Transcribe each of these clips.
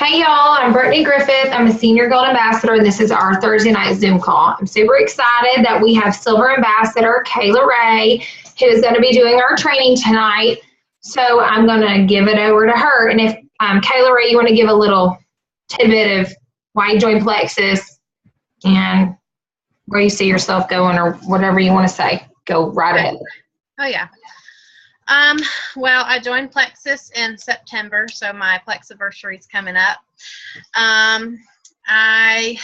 Hey y'all, I'm Brittany Griffith. I'm a Senior Gold Ambassador, and this is our Thursday night Zoom call. I'm super excited that we have Silver Ambassador Kayla Ray, who is going to be doing our training tonight. So I'm going to give it over to her. And if Kayla Ray, you want to give a little tidbit of why you joined Plexus and where you see yourself going, or whatever you want to say, go right ahead. Oh yeah. Well, I joined Plexus in September, so my Plexiversary is coming up. My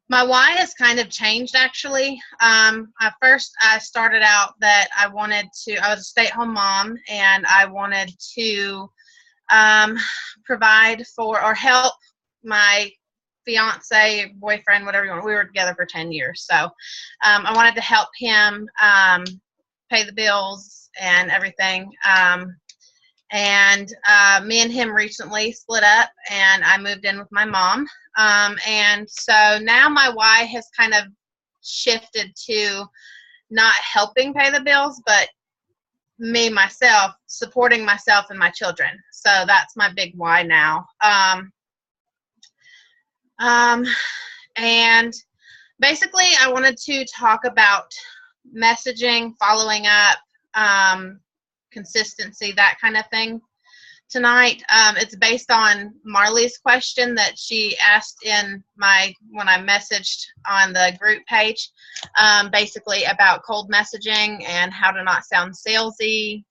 why has kind of changed, actually. First, I started out that I was a stay-at-home mom, and I wanted to provide for or help my fiance, boyfriend, whatever you want. We were together for 10 years, so I wanted to help him pay the bills and everything. Me and him recently split up, and I moved in with my mom. And so now my why has kind of shifted to not helping pay the bills, but myself, supporting myself and my children. So that's my big why now. And basically I wanted to talk about messaging, following up, consistency, that kind of thing tonight. It's based on Marley's question that she asked when I messaged on the group page, basically about cold messaging and how to not sound salesy.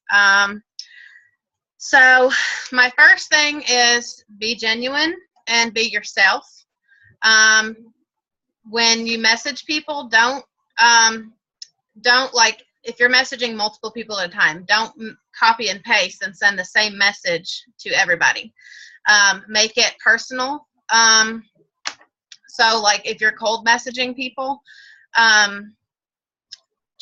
So my first thing is be genuine and be yourself. When you message people, don't like, if you're messaging multiple people at a time, don't copy and paste and send the same message to everybody. Make it personal. So like if you're cold messaging people,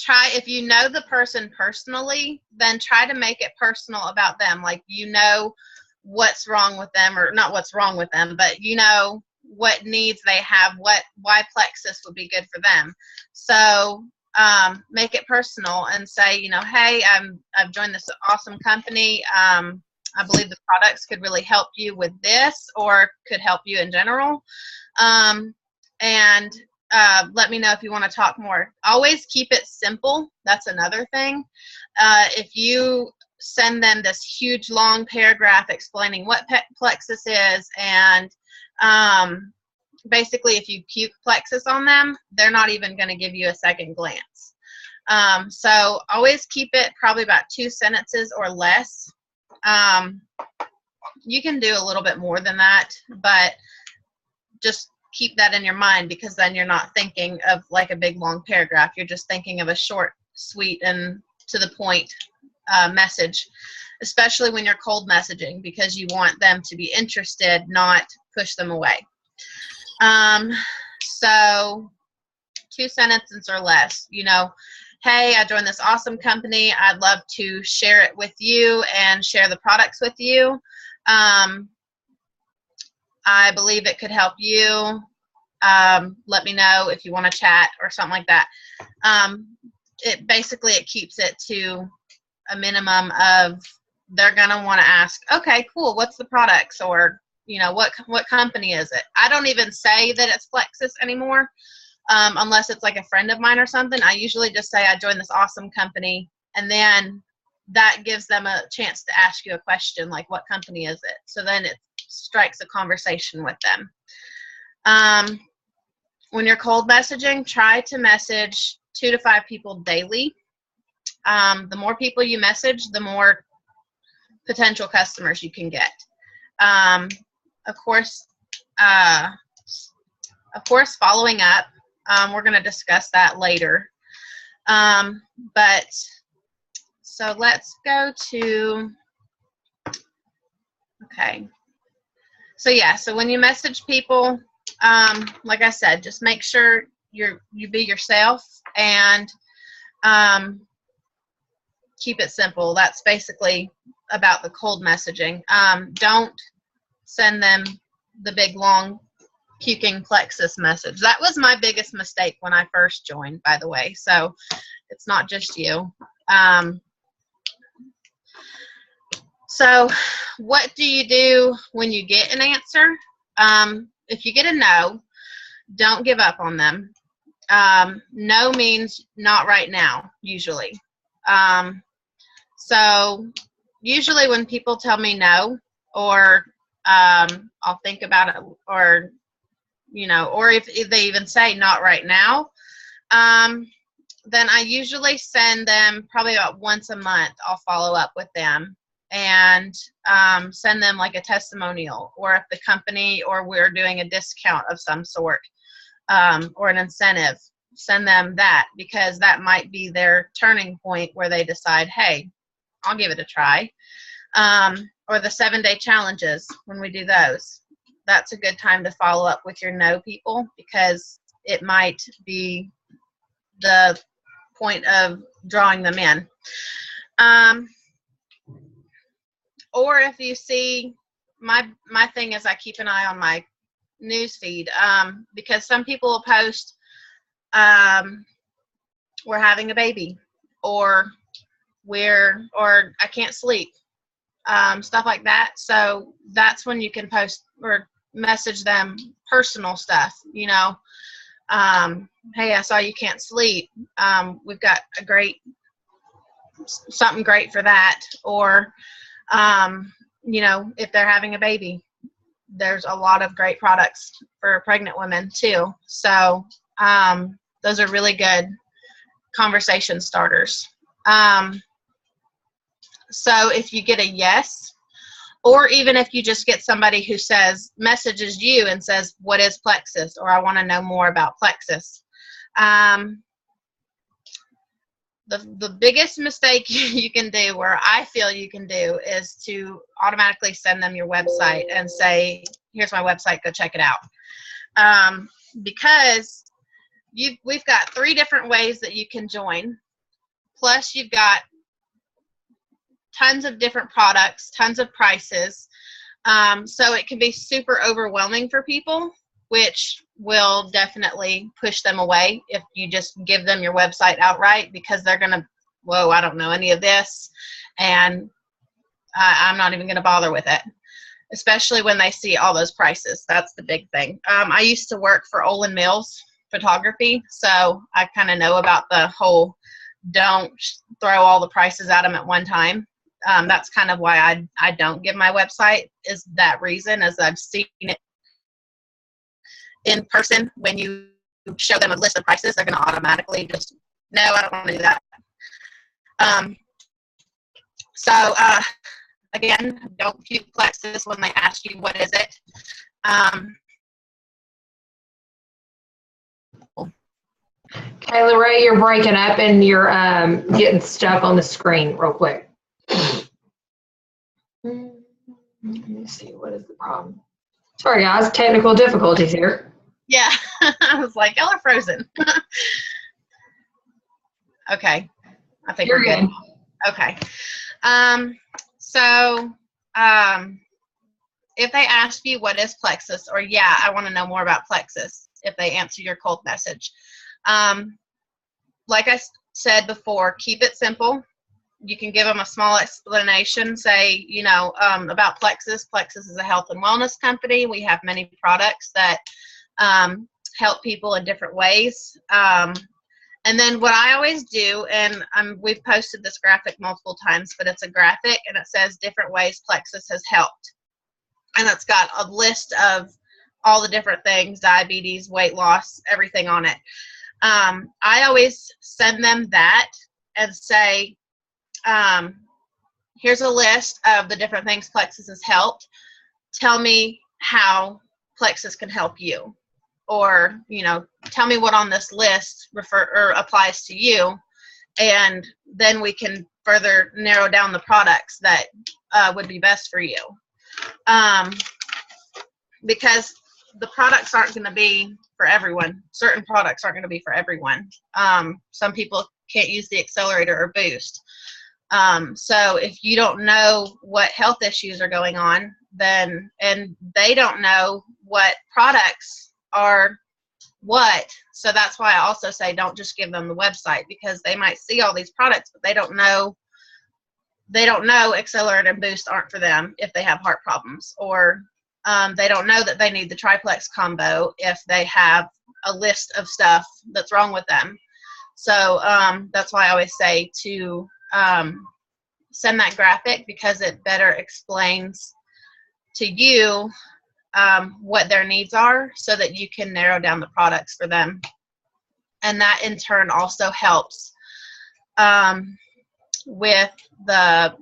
if you know the person personally, then try to make it personal about them. Like, you know what's wrong with them, or not what's wrong with them, but you know what needs they have, why Plexus would be good for them. So make it personal and say, hey, I've joined this awesome company. I believe the products could really help you with this, or could help you in general. And let me know if you want to talk more. Always keep it simple. That's another thing. If you send them this huge long paragraph explaining what Plexus is, and basically if you puke Plexus on them, they're not even going to give you a second glance. So always keep it probably about 2 sentences or less. You can do a little bit more than that, but just keep that in your mind, because then you're not thinking of like a big long paragraph. You're just thinking of a short, sweet, and to the point message, especially when you're cold messaging, because you want them to be interested, not push them away. So 2 sentences or less, hey, I joined this awesome company. I'd love to share it with you and share the products with you. I believe it could help you. Let me know if you want to chat or something like that. It keeps it to a minimum of, they're going to want to ask, okay, cool, what's the products, or what company is it? I don't even say that it's Plexus anymore, unless it's like a friend of mine or something. I usually just say I joined this awesome company, and then that gives them a chance to ask you a question like, what company is it? So then it strikes a conversation with them. When you're cold messaging, try to message 2 to 5 people daily. The more people you message, the more potential customers you can get. Of course, following up, we're going to discuss that later. So let's go to, okay. So when you message people, like I said, just make sure you be yourself, and keep it simple. That's basically about the cold messaging. Don't send them the big long puking Plexus message. That was my biggest mistake when I first joined, by the way. So it's not just you. So what do you do when you get an answer? If you get a no, don't give up on them. No means not right now, usually. So usually when people tell me no, or I'll think about it, or or if they even say not right now, then I usually send them probably about once a month. I'll follow up with them and send them like a testimonial, or if the company or we're doing a discount of some sort, or an incentive, send them that, because that might be their turning point where they decide, hey, I'll give it a try. Or the 7-day challenges, when we do those, that's a good time to follow up with your no people, because it might be the point of drawing them in. Or if you see, my thing is I keep an eye on my news feed, because some people will post, we're having a baby, or I can't sleep, stuff like that. So that's when you can post or message them personal stuff, hey, I saw you can't sleep. We've got something great for that. Or, if they're having a baby, there's a lot of great products for pregnant women too. So those are really good conversation starters. So if you get a yes, or even if you just get somebody who messages you and says, what is Plexus? Or I want to know more about Plexus. The biggest mistake you can do, or I feel you can do, is to automatically send them your website and say, here's my website, go check it out. Because we've got 3 different ways that you can join. Plus you've got tons of different products, tons of prices. So it can be super overwhelming for people, which will definitely push them away if you just give them your website outright, because they're going to, whoa, I don't know any of this, and I'm not even going to bother with it, especially when they see all those prices. That's the big thing. I used to work for Olin Mills Photography, so I kind of know about the whole don't throw all the prices at them at one time. That's kind of why I don't give my website, is that reason, as I've seen it in person. When you show them a list of prices, they're going to automatically just, no, I don't want to do that. So again, don't use Plexus when they ask you, what is it? Kayla Ray, you're breaking up and you're getting stuck on the screen real quick. Let me see, what is the problem? Sorry guys, technical difficulties here. Yeah, I was like, y'all are frozen. Okay, I think we're good. Okay. So if they ask you what is Plexus, or yeah, I want to know more about Plexus, if they answer your cold message, like I said before, keep it simple. You can give them a small explanation, say, about Plexus. Plexus is a health and wellness company. We have many products that help people in different ways. And then what I always do, and we've posted this graphic multiple times, but it's a graphic and it says different ways Plexus has helped. And it's got a list of all the different things, diabetes, weight loss, everything on it. I always send them that and say, here's a list of the different things Plexus has helped. Tell me how Plexus can help you. Or, tell me what on this list applies to you, and then we can further narrow down the products that would be best for you. Because the products aren't going to be for everyone. Certain products aren't going to be for everyone. Some people can't use the accelerator or boost. So if you don't know what health issues are going on, and they don't know what products are what, so that's why I also say don't just give them the website, because they might see all these products, but they don't know they don't know Accelerate and Boost aren't for them if they have heart problems, or they don't know that they need the triplex combo if they have a list of stuff that's wrong with them. So that's why I always say to send that graphic, because it better explains to you what their needs are, so that you can narrow down the products for them. And that in turn also helps with the,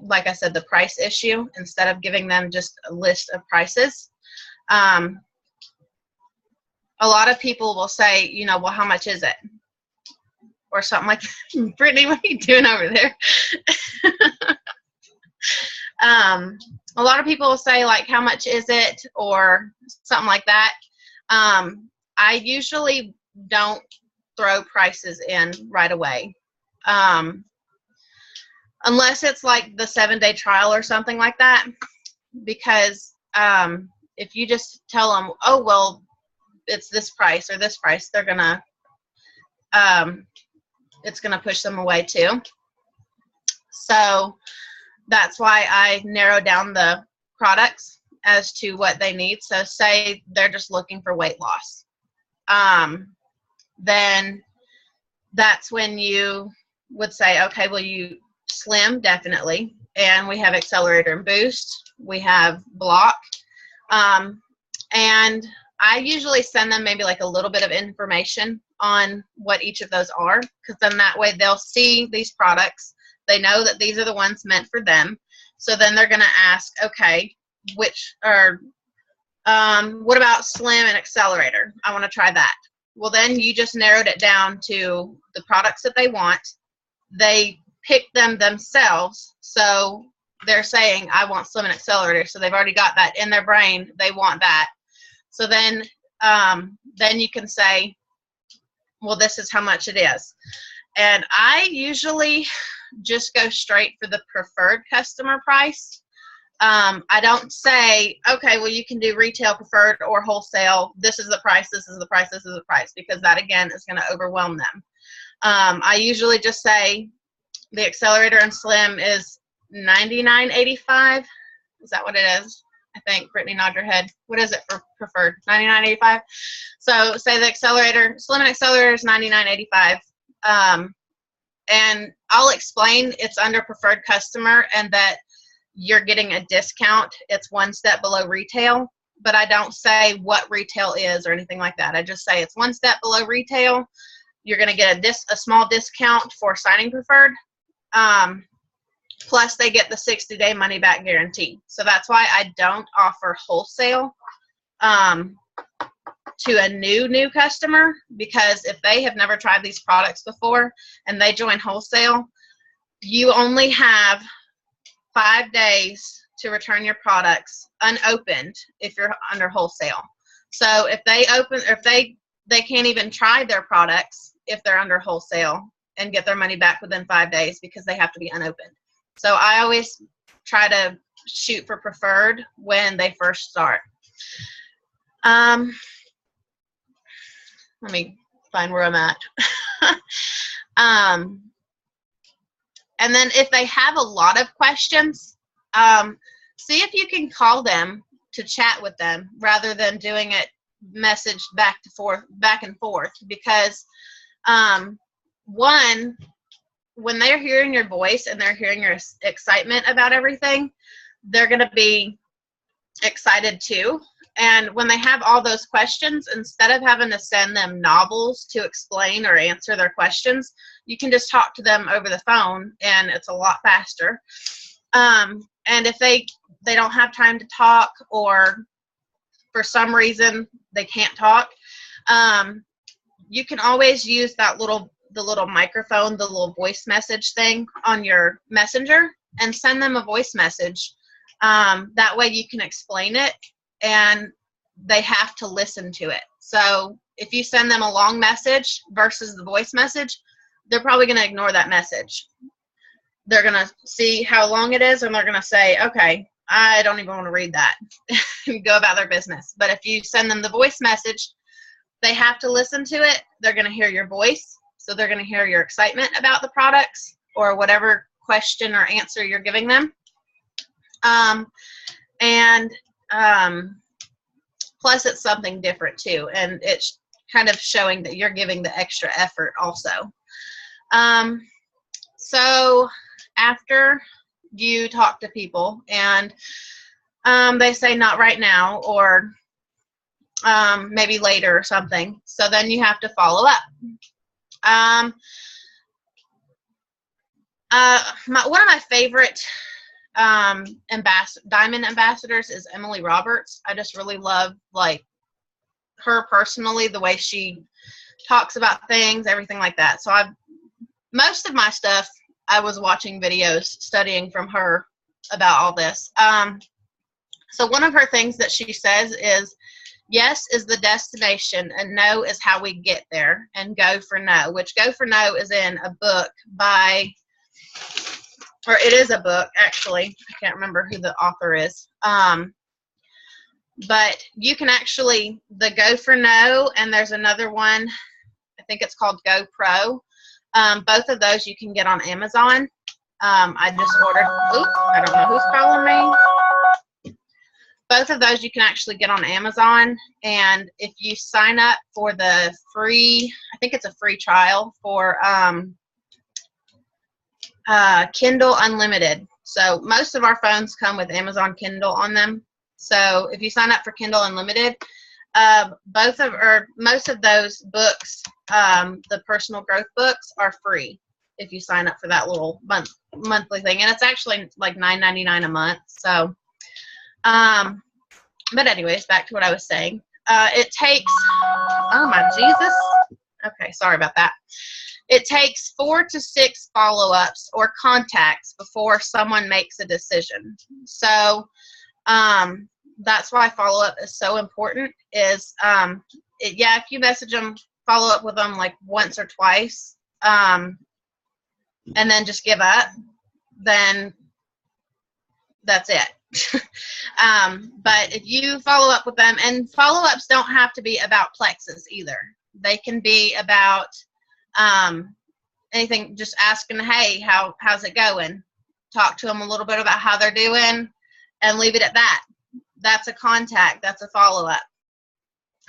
like I said, the price issue. Instead of giving them just a list of prices, a lot of people will say, you know, well, how much is it? Or something like that. Brittany, what are you doing over there? A lot of people will say, like, how much is it? Or something like that. I usually don't throw prices in right away. Unless it's like the 7-day trial or something like that. Because if you just tell them, oh, well, it's this price or this price, they're going to, it's going to push them away too. So that's why I narrow down the products as to what they need. So say they're just looking for weight loss. Then that's when you would say, okay, well, you slim, definitely. And we have Accelerator and Boost. We have Block. And I usually send them maybe like a little bit of information on what each of those are, because then that way they'll see these products. They know that these are the ones meant for them. So then they're going to ask, okay, which are, what about Slim and Accelerator? I want to try that. Well, then you just narrowed it down to the products that they want. They pick them themselves. So they're saying, I want Slim and Accelerator. So they've already got that in their brain. They want that. So then you can say, well, this is how much it is. And I usually just go straight for the preferred customer price. I don't say, okay, well, you can do retail, preferred, or wholesale. This is the price, this is the price, this is the price, because that, again, is going to overwhelm them. I usually just say the Accelerator and Slim is $99.85. Is that what it is? I think. Brittany, nod your head. What is it for preferred? $99.85. So say the Accelerator, Slim and Accelerator is $99.85. And I'll explain it's under preferred customer and that you're getting a discount. It's one step below retail, but I don't say what retail is or anything like that. I just say it's one step below retail. You're going to get a small discount for signing preferred. Plus they get the 60-day money back guarantee. So that's why I don't offer wholesale to a new customer, because if they have never tried these products before and they join wholesale, you only have 5 days to return your products unopened if you're under wholesale. So if they open, or if they can't even try their products if they're under wholesale and get their money back within 5 days, because they have to be unopened. So I always try to shoot for preferred when they first start. Let me find where I'm at. And then if they have a lot of questions, see if you can call them to chat with them rather than doing it message back and forth, because one, when they're hearing your voice and they're hearing your excitement about everything, they're going to be excited too. And when they have all those questions, instead of having to send them novels to explain or answer their questions, you can just talk to them over the phone, and it's a lot faster. And if they don't have time to talk, or for some reason they can't talk, you can always use the little microphone, the little voice message thing on your messenger, and send them a voice message. That way you can explain it, and they have to listen to it. So if you send them a long message versus the voice message, they're probably going to ignore that message. They're going to see how long it is, and they're going to say, okay, I don't even want to read that, and go about their business. But if you send them the voice message, they have to listen to it. They're going to hear your voice, so they're going to hear your excitement about the products or whatever question or answer you're giving them. And plus it's something different too, and it's kind of showing that you're giving the extra effort also. So after you talk to people and they say not right now, or maybe later or something, so then you have to follow up. One of my favorite diamond ambassadors is Emily Roberts. I just really love like her personally, the way she talks about things, everything like that. So most of my stuff, I was watching videos, studying from her about all this. So one of her things that she says is, yes is the destination and no is how we get there, and go for no, which go for no is in a book by, or it is a book actually, I can't remember who the author is, but you can actually, the Go for No, and there's another one, I think it's called Go Pro. Both of those you can get on Amazon. I just ordered, oops, I don't know who's calling me. Both of those you can actually get on Amazon, and if you sign up for the free, I think it's a free trial for Kindle Unlimited. So most of our phones come with Amazon Kindle on them. So if you sign up for Kindle Unlimited, most of those books, the personal growth books, are free if you sign up for that little monthly thing, and it's actually like $9.99 a month. So, but anyways, back to what I was saying. It takes, oh my Jesus. Okay, sorry about that. It takes 4 to 6 follow-ups or contacts before someone makes a decision. So that's why follow-up is so important. Is if you message them, follow up with them like once or twice, and then just give up, then that's it. But if you follow up with them, and follow-ups don't have to be about Plexus either. They can be about anything, just asking, hey, how's it going? Talk to them a little bit about how they're doing and leave it at that. That's a contact. That's a follow-up.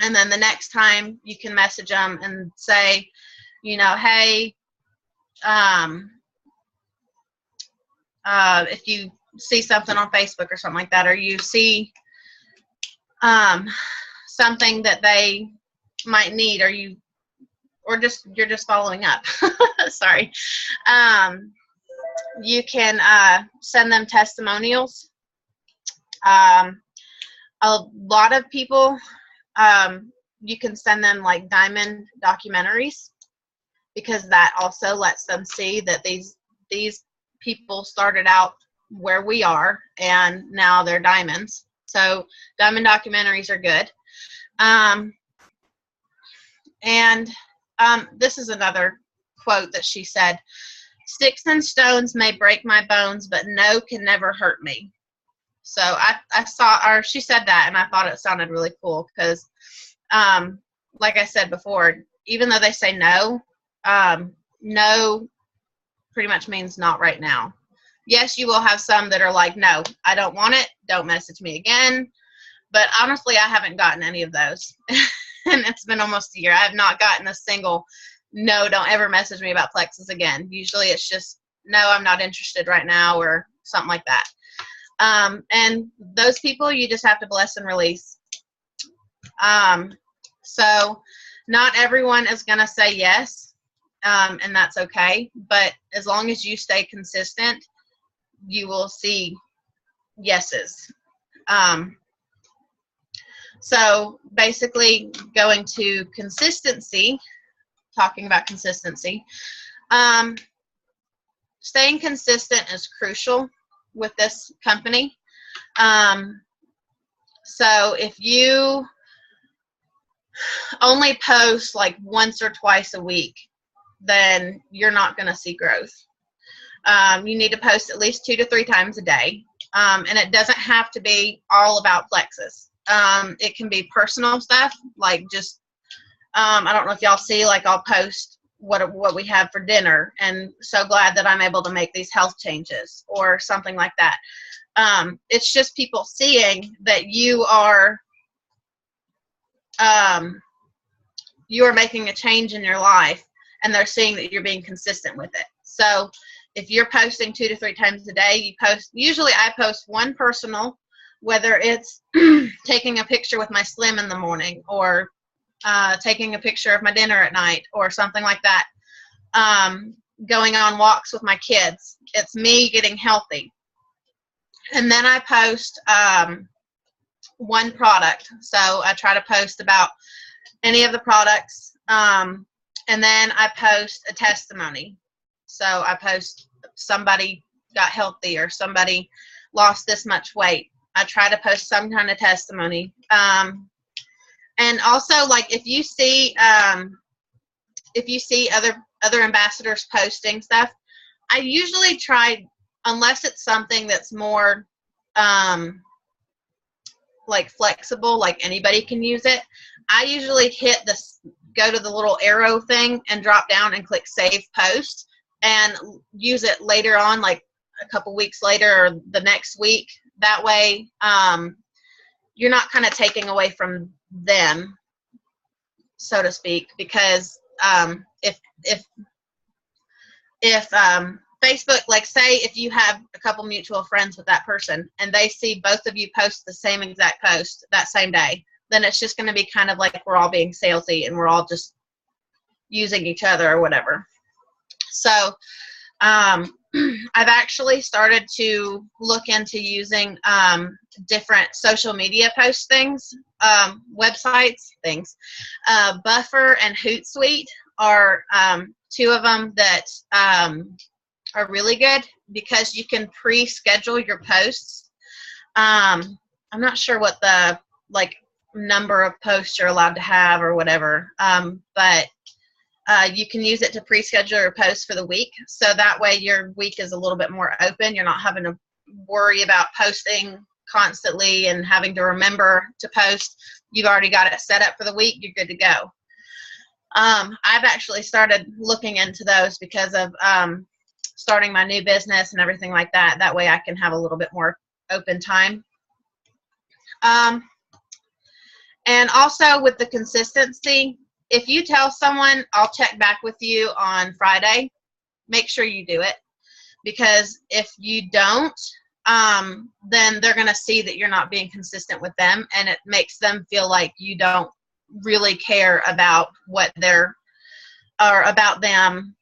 And then the next time you can message them and say, hey, if you see something on Facebook or something like that, or you see something that they might need, or you're just following up. Sorry. You can send them testimonials. A lot of people, you can send them like diamond documentaries, because that also lets them see that these people started out where we are and now they're diamonds. So diamond documentaries are good. And this is another quote that she said: "Sticks and stones may break my bones, but no can never hurt me." So I saw, or she said that, and I thought it sounded really cool, because like I said before, even though they say no, no pretty much means not right now. Yes, you will have some that are like, no, I don't want it, don't message me again. But honestly, I haven't gotten any of those. And it's been almost a year. I have not gotten a single, no, don't ever message me about Plexus again. Usually it's just, no, I'm not interested right now, or something like that. And those people, you just have to bless and release. So not everyone is going to say yes, and that's okay. But as long as you stay consistent, you will see yeses. So basically, going to consistency, talking about consistency, staying consistent is crucial with this company. So if you only post like once or twice a week, then you're not going to see growth. You need to post at least 2 to 3 times a day. And it doesn't have to be all about Plexus. It can be personal stuff, like just, I don't know if y'all see, like I'll post what we have for dinner, and so glad that I'm able to make these health changes or something like that. It's just people seeing that you are making a change in your life, and they're seeing that you're being consistent with it. So if you're posting 2 to 3 times a day, usually I post one personal, whether it's taking a picture with my Slim in the morning, or taking a picture of my dinner at night, or something like that. Going on walks with my kids. It's me getting healthy. And then I post one product. So I try to post about any of the products. And then I post a testimony. So I post somebody got healthy, or somebody lost this much weight. I try to post some kind of testimony. And also, like, if you see other ambassadors posting stuff, I usually try, unless it's something that's more like flexible, like anybody can use it, I usually go to the little arrow thing and drop down and click save post, and use it later on, like a couple weeks later or the next week. That way you're not kind of taking away from them, so to speak, because if Facebook, like, say if you have a couple mutual friends with that person and they see both of you post the same exact post that same day, then it's just going to be kind of like we're all being salesy and we're all just using each other or whatever. So I've actually started to look into using different social media post things, websites, things. Buffer and Hootsuite are 2 of them that are really good, because you can pre-schedule your posts. I'm not sure what the number of posts you're allowed to have or whatever, but you can use it to pre-schedule your posts for the week, so that way your week is a little bit more open. You're not having to worry about posting constantly and having to remember to post. You've already got it set up for the week. You're good to go. I've actually started looking into those because of starting my new business and everything like that. That way I can have a little bit more open time. And also with the consistency, if you tell someone, I'll check back with you on Friday, make sure you do it. Because if you don't, then they're going to see that you're not being consistent with them, and it makes them feel like you don't really care about about them,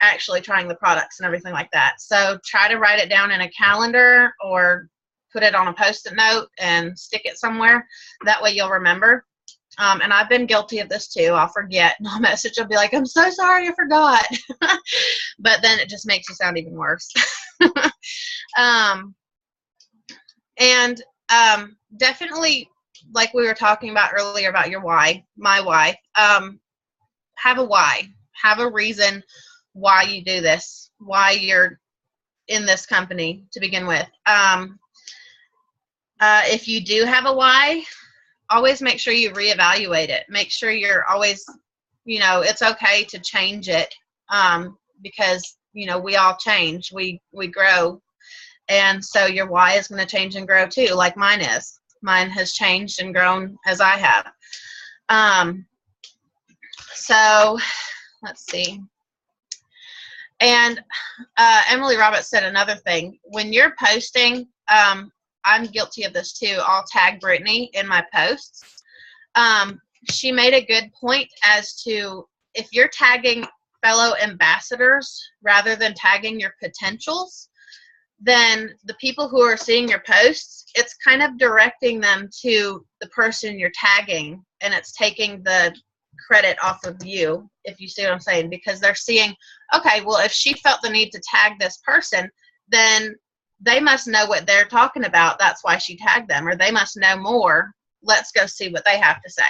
actually trying the products and everything like that. So try to write it down in a calendar or put it on a Post-it note and stick it somewhere. That way you'll remember. And I've been guilty of this too. I'll forget, and I'll message. I'll be like, I'm so sorry, I forgot. But then it just makes you sound even worse. Definitely, like we were talking about earlier about your why, my why, have a why. Have a reason why you do this, why you're in this company to begin with. If you do have a why, always make sure you reevaluate it. Make sure you're always, it's okay to change it, because, we all change, we grow. And so your why is going to change and grow too, like mine is. Mine has changed and grown as I have. So let's see. And Emily Roberts said another thing. When you're posting, I'm guilty of this too. I'll tag Brittany in my posts. She made a good point as to, if you're tagging fellow ambassadors rather than tagging your potentials, then the people who are seeing your posts, it's kind of directing them to the person you're tagging, and it's taking the credit off of you, if you see what I'm saying, because they're seeing, okay, well, if she felt the need to tag this person, then they must know what they're talking about. That's why she tagged them, or they must know more. Let's go see what they have to say.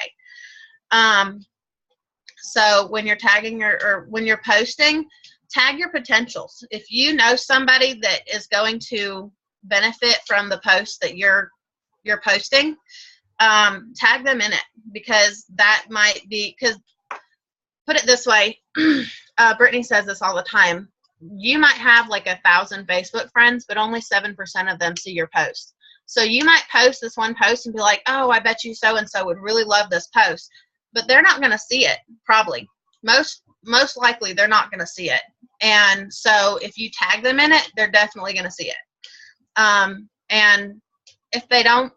So when you're tagging or when you're posting, tag your potentials. If you know somebody that is going to benefit from the post that you're posting, tag them in it, because that might be, because put it this way. Brittany says this all the time. You might have like 1,000 Facebook friends, but only 7% of them see your post. So you might post this one post and be like, oh, I bet you so-and-so would really love this post. But they're not going to see it, probably. Most likely they're not going to see it. And so if you tag them in it, they're definitely going to see it. And if they don't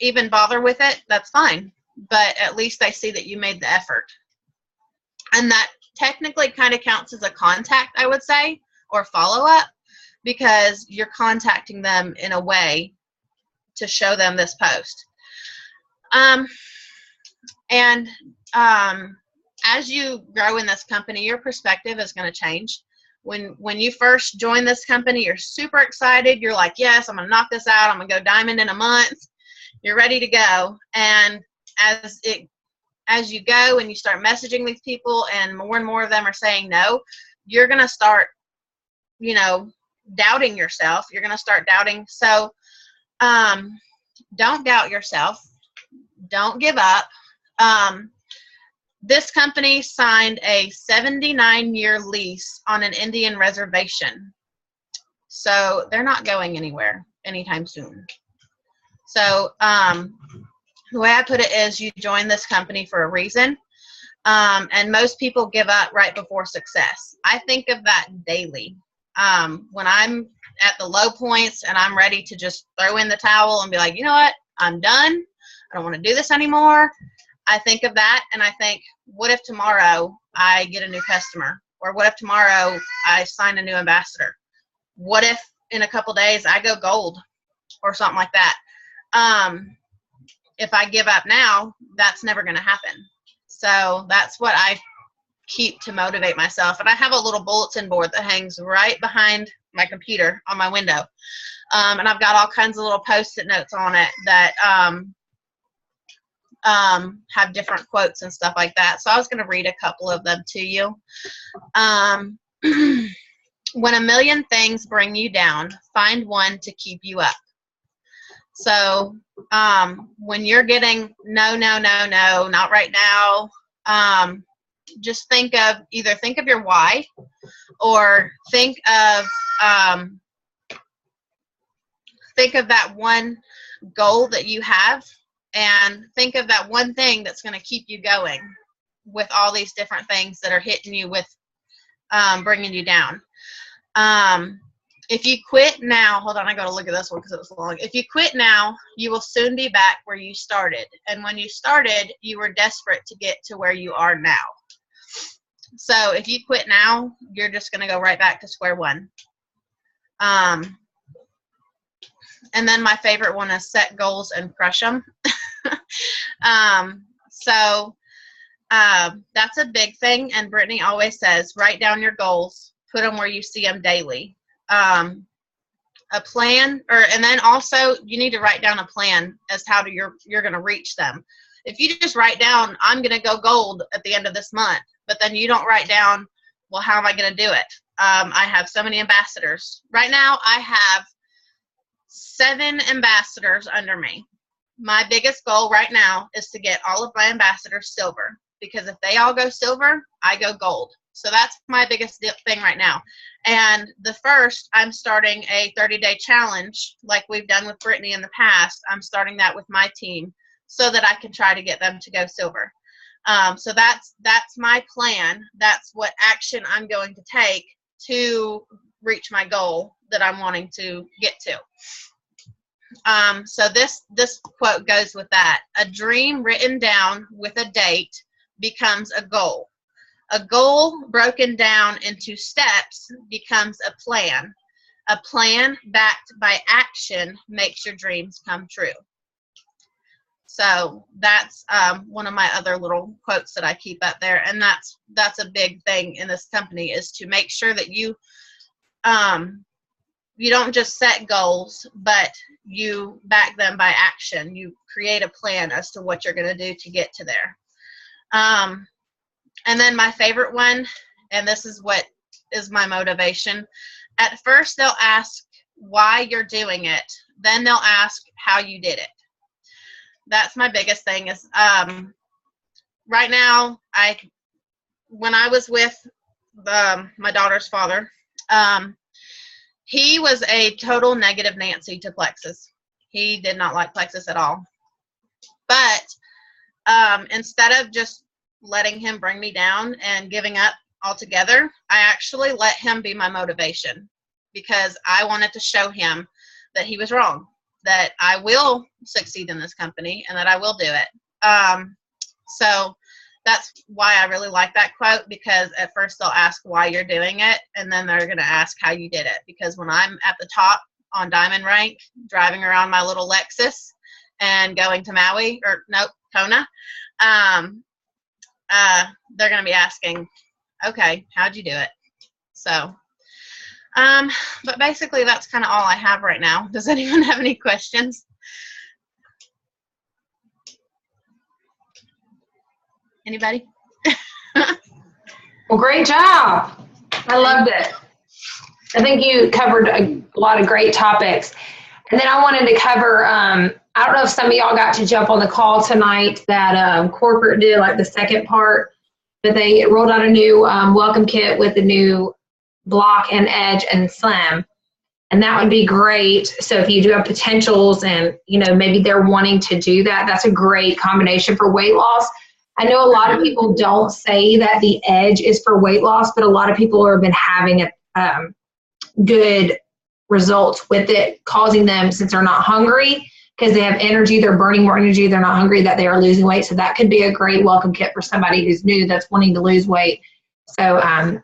even bother with it, that's fine. But at least they see that you made the effort. And that technically kind of counts as a contact, I would say, or follow-up, because you're contacting them in a way to show them this post. As you grow in this company, your perspective is going to change. When you first join this company, you're super excited. You're like, yes, I'm going to knock this out. I'm going to go diamond in a month. You're ready to go. And as you go and you start messaging these people and more of them are saying no, you're going to start, doubting yourself. You're going to start doubting. So don't doubt yourself. Don't give up. This company signed a 79-year lease on an Indian reservation. So they're not going anywhere anytime soon. So the way I put it is you join this company for a reason. And most people give up right before success. I think of that daily. When I'm at the low points and I'm ready to just throw in the towel and be like, you know what, I'm done. I don't want to do this anymore. I think of that and I think, what if tomorrow I get a new customer? Or what if tomorrow I sign a new ambassador? What if in a couple days I go gold or something like that? If I give up now, that's never going to happen. So that's what I keep to motivate myself. And I have a little bulletin board that hangs right behind my computer on my window. And I've got all kinds of little Post-it notes on it that have different quotes and stuff like that. So I was going to read a couple of them to you. When a million things bring you down, find one to keep you up. So when you're getting no, not right now, just think of your why, or think of that one goal that you have, and think of that one thing that's going to keep you going with all these different things that are hitting you with bringing you down. If you quit now, hold on, I got to look at this one because it was long. If you quit now, you will soon be back where you started. And when you started, you were desperate to get to where you are now. So if you quit now, you're just going to go right back to square one. And then my favorite one is set goals and crush them. That's a big thing. And Brittany always says, write down your goals, put them where you see them daily. A plan, and then also you need to write down a plan as how you're going to reach them. If you just write down, I'm going to go gold at the end of this month, but then you don't write down, well, how am I going to do it? I have so many ambassadors. Right now, I have 7 ambassadors under me. My biggest goal right now is to get all of my ambassadors silver, because if they all go silver, I go gold. So that's my biggest thing right now. And the first, I'm starting a 30-day challenge like we've done with Brittany in the past. I'm starting that with my team so that I can try to get them to go silver. So that's my plan. That's what action I'm going to take to reach my goal that I'm wanting to get to. So this quote goes with that. A dream written down with a date becomes a goal. A goal broken down into steps becomes a plan. A plan backed by action makes your dreams come true. So that's one of my other little quotes that I keep up there, and that's a big thing in this company, is to make sure that you don't just set goals, but you back them by action. You create a plan as to what you're going to do to get to there. And then my favorite one, and this is what is my motivation. At first, they'll ask why you're doing it. Then they'll ask how you did it. That's my biggest thing is right now, when I was with my daughter's father, he was a total negative Nancy to Plexus. He did not like Plexus at all. But instead of just letting him bring me down and giving up altogether, I actually let him be my motivation, because I wanted to show him that he was wrong, that I will succeed in this company and that I will do it. So that's why I really like that quote, because at first they'll ask why you're doing it, and then they're going to ask how you did it. Because when I'm at the top on Diamond Rank, driving around my little Lexus and going to Maui, or nope, Kona, they're going to be asking, okay, how'd you do it? So, but basically that's kind of all I have right now. Does anyone have any questions? Anybody? Well, great job. I loved it. I think you covered a lot of great topics. And then I wanted to cover, I don't know if some of y'all got to jump on the call tonight that corporate did, like the second part, but they rolled out a new welcome kit with the new block and edge and slim. And that would be great. So if you do have potentials and, you know, maybe they're wanting to do that, that's a great combination for weight loss. I know a lot of people don't say that the edge is for weight loss, but a lot of people have been having good results with it, causing them, since they're not hungry, because they have energy, they're burning more energy, they're not hungry, that they are losing weight. So that could be a great welcome kit for somebody who's new that's wanting to lose weight. So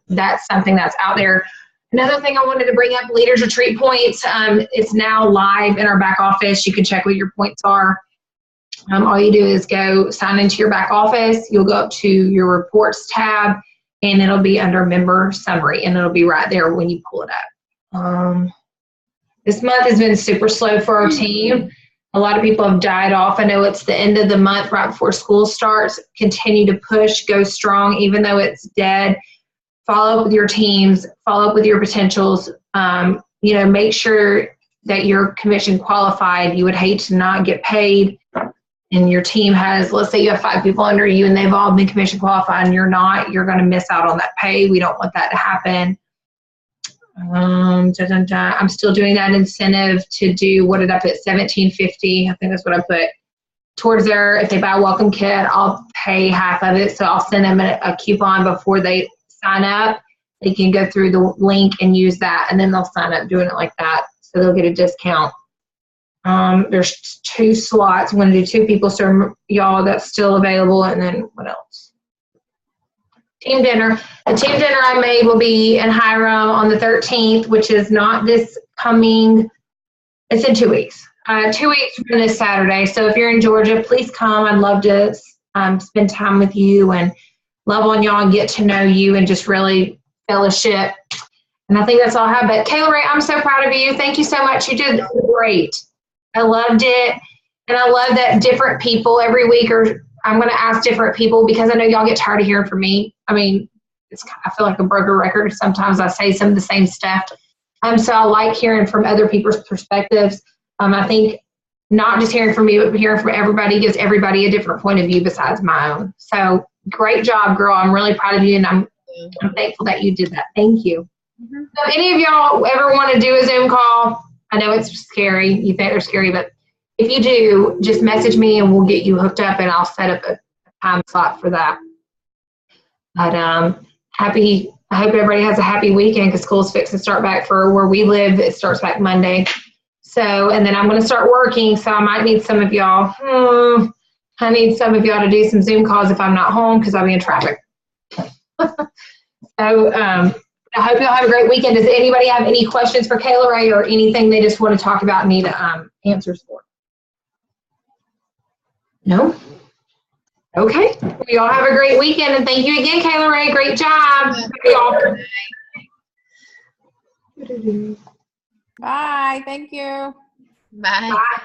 that's something that's out there. Another thing I wanted to bring up, Leaders Retreat Points. It's now live in our back office. You can check what your points are. All you do is go sign into your back office. You'll go up to your reports tab, and it'll be under member summary, and it'll be right there when you pull it up. This month has been super slow for our team. A lot of people have died off. I know it's the end of the month, right before school starts. Continue to push, go strong, even though it's dead. Follow up with your teams, follow up with your potentials. You know, make sure that you're commission qualified. You would hate to not get paid, and your team has, let's say you have 5 people under you and they've all been commission qualified and you're not, you're going to miss out on that pay. We don't want that to happen. I'm still doing that incentive to do, what did I put, $17.50? I think that's what I put towards there. If they buy a welcome kit, I'll pay half of it. So I'll send them a coupon before they sign up. They can go through the link and use that, and then they'll sign up doing it like that. So they'll get a discount. There's 2 slots. I'm going to do 2 people, so y'all, that's still available. And then what else? Team dinner. The team dinner I made will be in Hiram on the 13th, which is not this coming, it's in 2 weeks. 2 weeks from this Saturday. So if you're in Georgia, please come. I'd love to spend time with you and love on y'all and get to know you and just really fellowship. And I think that's all I have. But Kayla Ray, I'm so proud of you. Thank you so much. You did great. I loved it. And I love that different people every week I'm going to ask different people, because I know y'all get tired of hearing from me. I mean, I feel like a broken record. Sometimes I say some of the same stuff. So I like hearing from other people's perspectives. I think not just hearing from me, but hearing from everybody gives everybody a different point of view besides my own. So great job, girl. I'm really proud of you, and I'm thankful that you did that. Thank you. Mm-hmm. So if any of y'all ever want to do a Zoom call, I know it's scary. You think they're scary, but if you do, just message me and we'll get you hooked up, and I'll set up a time slot for that. But I hope everybody has a happy weekend, because school's fixing to start back for where we live. It starts back Monday. So, and then I'm going to start working, so I might need some of y'all. I need some of y'all to do some Zoom calls if I'm not home, because I'll be in traffic. So I hope y'all have a great weekend. Does anybody have any questions for Kayla Ray or anything they just want to talk about and need answers for? No? Okay. Well, y'all have a great weekend, and thank you again, Kayla Ray. Great job. Bye. Thank you. Bye. Bye.